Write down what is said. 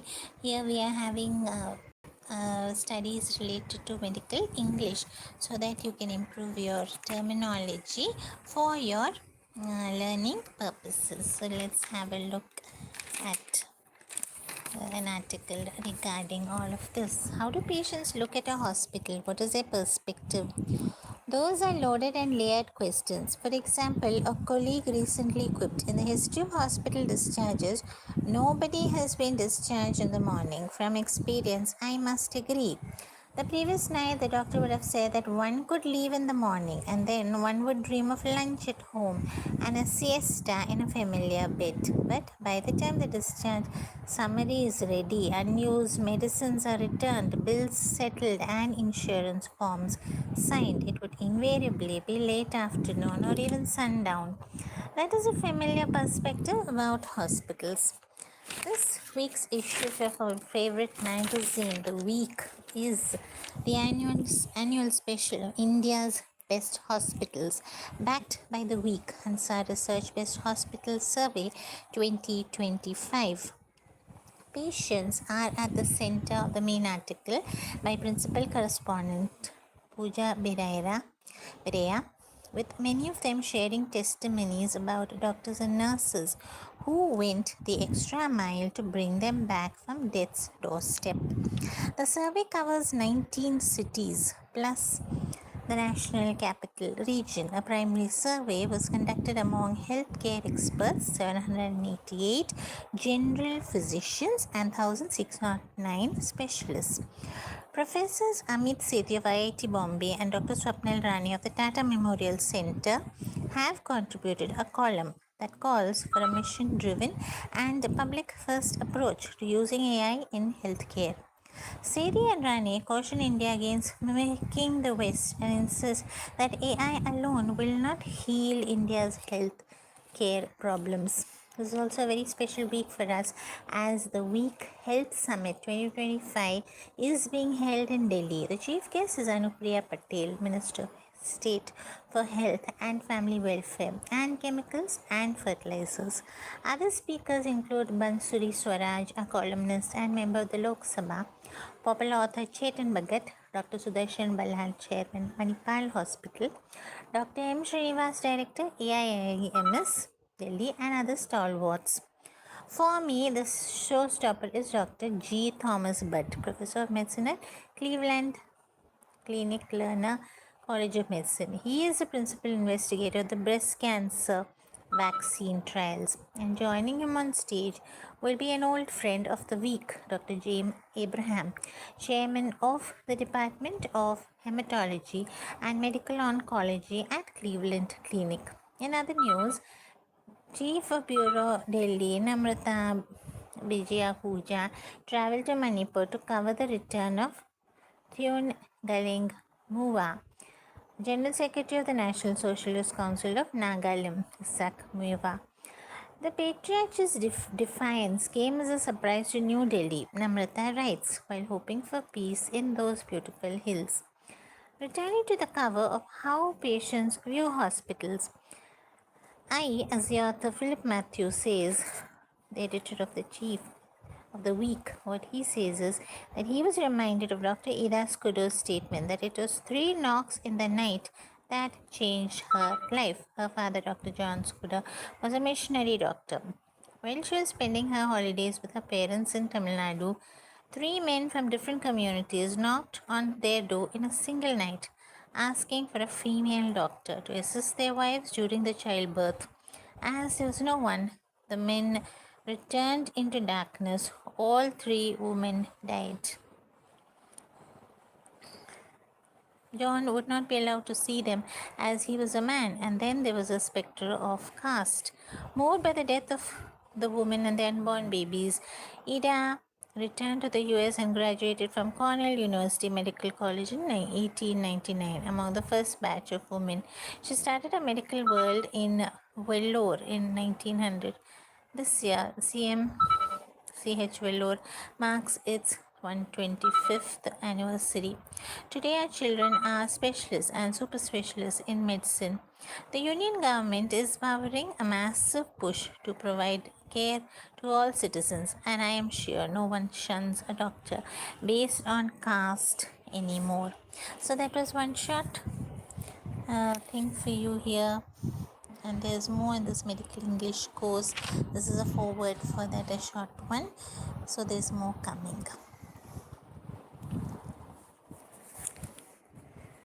again. Here we are having studies related to medical English so that you can improve your terminology for your learning purposes. So let's have a look at an article regarding all of this. How do patients look at a hospital? What is their perspective? Those are loaded and layered questions. For example, a colleague recently quipped, in the history of hospital discharges, nobody has been discharged in the morning. From experience, I must agree. The previous night, the doctor would have said that one could leave in the morning and then one would dream of lunch at home and a siesta in a familiar bed. But by the time the discharge summary is ready, unused medicines are returned, bills settled, and insurance forms signed, it would invariably be late afternoon or even sundown. That is a familiar perspective about hospitals. This week's issue of our favorite magazine, The Week, is the annual special of India's Best Hospitals, backed by The Week Ansar Research Best Hospitals Survey 2025. Patients are at the center of the main article by principal correspondent Pooja Berea, with many of them sharing testimonies about doctors and nurses who went the extra mile to bring them back from death's doorstep. The survey covers 19 cities plus the national capital region. A primary survey was conducted among healthcare experts, 788 general physicians, and 1609 specialists. Professors Amit Sethi of IIT Bombay and Dr. Swapnil Rani of the Tata Memorial Centre have contributed a column that calls for a mission driven and public first approach to using AI in healthcare. Sethi and Rani caution India against mimicking the West and insist that AI alone will not heal India's health care problems. This is also a very special week for us as the Week Health Summit 2025 is being held in Delhi. The chief guest is Anupriya Patel, Minister of State for Health and Family Welfare and Chemicals and Fertilizers. Other speakers include Bansuri Swaraj, a columnist and member of the Lok Sabha, popular author Chetan Bhagat, Dr. Sudarshan Balhan, Chairman, Manipal Hospital, Dr. M. Srinivas, Director, AIIMS, Delhi, and other stalwarts. For me, the showstopper is Dr. G. Thomas Butt, Professor of Medicine at Cleveland Clinic Lerner College of Medicine. He is the principal investigator of the breast cancer vaccine trials. And joining him on stage will be an old friend of the week, Dr. James Abraham, chairman of the Department of Hematology and Medical Oncology at Cleveland Clinic. In other news, Chief of Bureau Delhi, Namrata Bijaya Puja, traveled to Manipur to cover the return of Thune Galing Muwa, General Secretary of the National Socialist Council of Nagalim, Isak Muiwa. The patriarch's defiance came as a surprise to New Delhi, Namrata writes, while hoping for peace in those beautiful hills. Returning to the cover of How Patients View Hospitals, as the author Philip Matthews says, the editor of the Chief of the Week, what he says is that he was reminded of Dr. Ida Scudder's statement that it was 3 knocks in the night that changed her life. Her father, Dr. John Scudder, was a missionary doctor. While she was spending her holidays with her parents in Tamil Nadu, 3 men from different communities knocked on their door in a single night, asking for a female doctor to assist their wives during the childbirth. As there was no one, the men returned into darkness. All 3 women died. John would not be allowed to see them as he was a man, and then there was a spectre of caste. Moved by the death of the woman and the unborn babies, Ida returned to the US and graduated from Cornell University Medical College in 1899. Among the first batch of women, she started a medical world in Vellore in 1900. This year, CH Vellore marks its 125th anniversary. Today, our children are specialists and super specialists in medicine. The Union government is powering a massive push to provide care to all citizens, and I am sure no one shuns a doctor based on caste anymore. So, that was one short thing for you here, and there's more in this medical English course. This is a forward for that, a short one, so there's more coming.